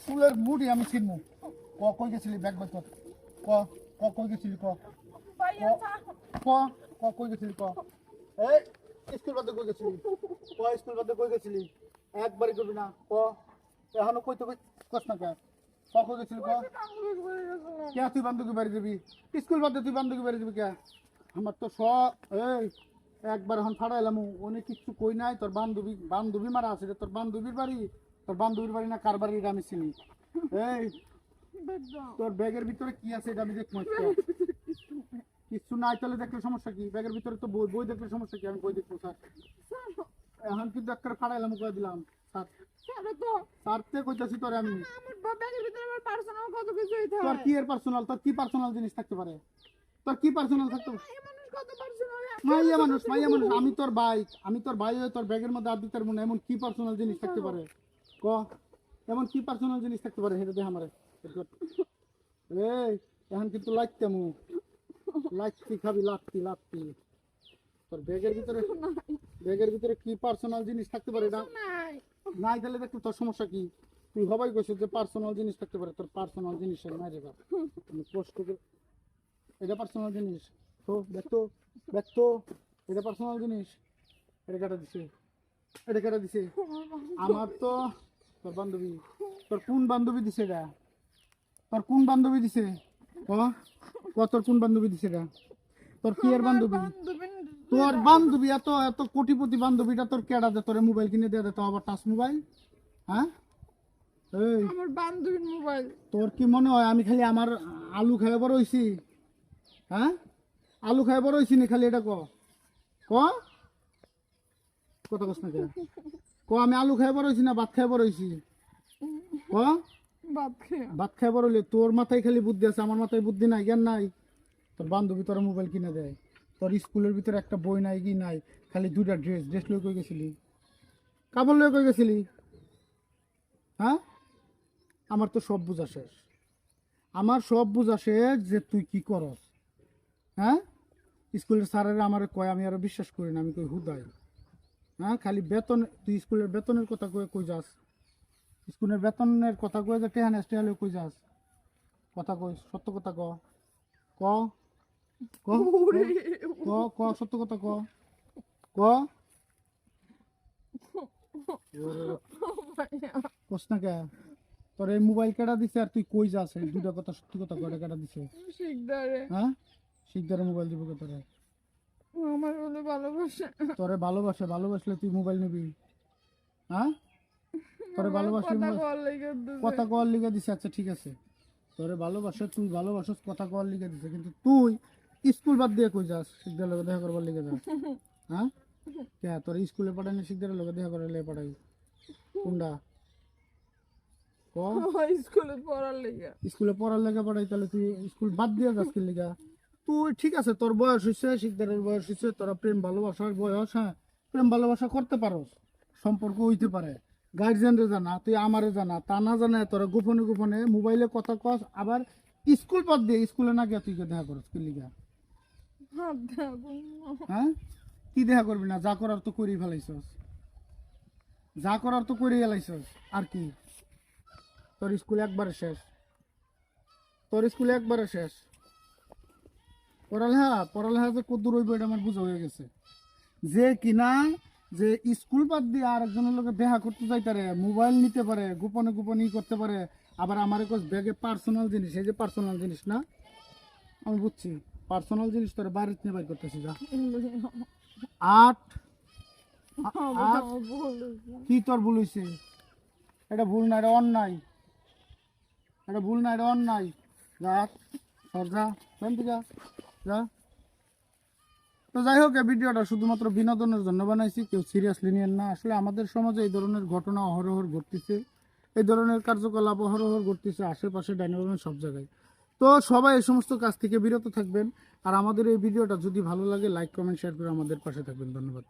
চুলের মুড়ি আমি চিনমু। কই গেছিলি ব্যাগ ব্যাগ ক কই গেছিলি ক ক কই গেছিলি ক এই স্কুল বাদে কই গেছিলি স্কুল বাদে কই গেছিলি একবারই করবি না ক এখনো কইতে কস না কে কই গেছিলি ক কে তুই বান্ধবী বাড়ি যাবি স্কুল বাদে তুই বান্ধবী বাড়ি যাবি কে আমার তো এই একবার এখন ফাড়াইলাম অনেক কিছু কই নাই তোর বান্ধবী মারা আছে তোর বান্ধবীর বাড়ি না কার বাড়ি আমি চিনি এই তোর ব্যাগের ভিতরে কি আছে এটা আমি দেখবো কিছু নাই তাহলে দেখলে সমস্যা কি ব্যাগের ভিতরে তো বই দেখলে সমস্যা কি আমি বই দেখবো স্যার এখন কিন্তু একটা ফাড়াইলাম কয়ে দিলাম স্যারতে কইতাছি তোরে আমি তোর কি এর পার্সোনাল তোর কি পার্সোনাল জিনিস থাকতে পারে তোর কি পার্সোনাল থাকতে পারে মাইয়া মানুষ আমি তোর ভাই হয়ে তোর ব্যাগের মধ্যে আর দিতে মনে এমন কি পার্সোনাল জিনিস থাকতে পারে ক এমন কি পার্সোনাল জিনিস থাকতে পারে সেটা দেখ আমারে এই এখন কিন্তু লাগতে লাগতি খাবি লাগতি তোর ব্যাগের ভিতরে কি পার্সোনাল জিনিস থাকতে পারে এটা নাই তাহলে দেখো তোর সমস্যা কি তুই সবাই কইছিস যে পার্সোনাল জিনিস থাকতে পারে তোর পার্সোনাল জিনিসের মাইরে যা আমি পোস্ট করে এটা পার্সোনাল জিনিস তো দেখতো এটা পার্সোনাল জিনিস এটা কেটে দিছে আমার তো তোর বান্ধবী তোর কোন বান্ধবী দিছে এটা তোর কোন বান্ধবী দিছে তোর কোন বান্ধবী দিছে এটা তোর কি এর বান্ধবী তোর বান্ধবী এত কোটিপতি বান্ধবীটা তোর কেডা দে তোর মোবাইল কিনে দিয়ে দে তো আবার টাচ মোবাইল হ্যাঁ এই আমার বান্ধবীর মোবাইল তোর কি মনে হয় আমি খালি আমার আলু খাইয়ে বড় হইছি হ্যাঁ আলু খাইয়ে বড় হইছি নি খালি এটা কথা কস না আমি আলু খাইয়ে বড় হইছি না ভাত খাইয়ে বড় হইছি ভাত খাইয়ে বড় হইলে তোর মাথায় খালি বুদ্ধি আছে আমার মাথায় বুদ্ধি নাই জ্ঞান নাই তোর বান্ধবী তোর মোবাইল কিনে দেয় তোর স্কুলের ভিতরে একটা বই নাই কি নাই খালি দুইটা ড্রেস লয়ে কই গেছিলি কাপড় লয়ে কই গেছিলি হ্যাঁ আমার তো সব বুঝা শেষ যে তুই কি করস হ্যাঁ স্কুলের স্যারেরা আমার কয় আমি আরো বিশ্বাস করি না আমি কই হুদাই হ্যাঁ খালি বেতন তুই স্কুলের বেতনের কথা কই যাস স্কুলের বেতনের কথা কয়ে যে টেহালে কই যাস কথা কই সত্য কথা ক সত্য কথা কস না কে তোর এই মোবাইল কেডা দিছে আর তুই কই যাস দুটা কথা সত্যি কথা কয়টা কেডা দিছে হ্যাঁ শিকদারে মোবাইল দিব কে তোরে আমার বলে তোরে ভালোবাসলে তুই মোবাইল নিবি হ্যাঁ তোরে কথা কওয়ার লিগে দিছে আচ্ছা ঠিক আছে তোরে তুই ভালোবাসস কথা কওয়ার লিগে দিছে কিন্তু তুই স্কুল বাদ দিয়ে কই যাস শিকদারের লগে দেখা করবার লিগে যাস হ্যাঁ কে তোর স্কুলে পাঠাই না শিকদারের লগে দেখা করার লিগে পাঠাই কোনটা স্কুলে পড়ার লেগে পড়াই তাহলে তুই স্কুল বাদ দিয়ে যাস কি লিগা তুই ঠিক আছে তোর বয়স হয়েছে শিকদারের বয়স হয়েছে তোরা প্রেম ভালোবাসার বয়স হ্যাঁ প্রেম ভালোবাসা করতে পারোস সম্পর্ক হইতে পারে গার্জিয়ানরে জানা তুই আমারে জানা তা না জানা তোরা গোপনে মোবাইলে কথা কস আবার স্কুল বাদ দিয়ে স্কুলে না গিয়ে তুই দেখা করস কি লিগা হ্যাঁ কি দেখা করবি না যা করার তো করেই ফেলাইছস আর কি তোর স্কুল একবারে শেষ পড়ালেখা যে কত দূর হইব এটা আমার বুঝা হয়ে গেছে যে কিনা যে স্কুল বাদ দিয়ে আর একজনের লোকে দেখা করতে চাইতারে মোবাইল নিতে পারে গোপনে করতে পারে আবার আমার ব্যাগে পার্সোনাল জিনিস এই যে পার্সোনাল জিনিস না আমি বুঝছি পার্সোনাল জিনিস তোর বাড়িতে নিয়ে বাইর করতেছি যা কি তোর ভুল হয়েছে এটা ভুল না এটা অন্যায় যা তো যাই হোক এই ভিডিওটা শুধুমাত্র বিনোদনের জন্য বানাইছি কেউ সিরিয়াসলি নিয়েন না আসলে আমাদের সমাজে এই ধরনের ঘটনা অহরহ ঘটতেছে এই ধরনের কার্যকলাপ অহরহ ঘটতেছে আশেপাশে ডাইনিং সব জায়গায় তো সবাই এই সমস্ত কাজ থেকে বিরত থাকবেন আর আমাদের এই ভিডিওটা যদি ভালো লাগে লাইক কমেন্ট শেয়ার করে আমাদের পাশে থাকবেন ধন্যবাদ।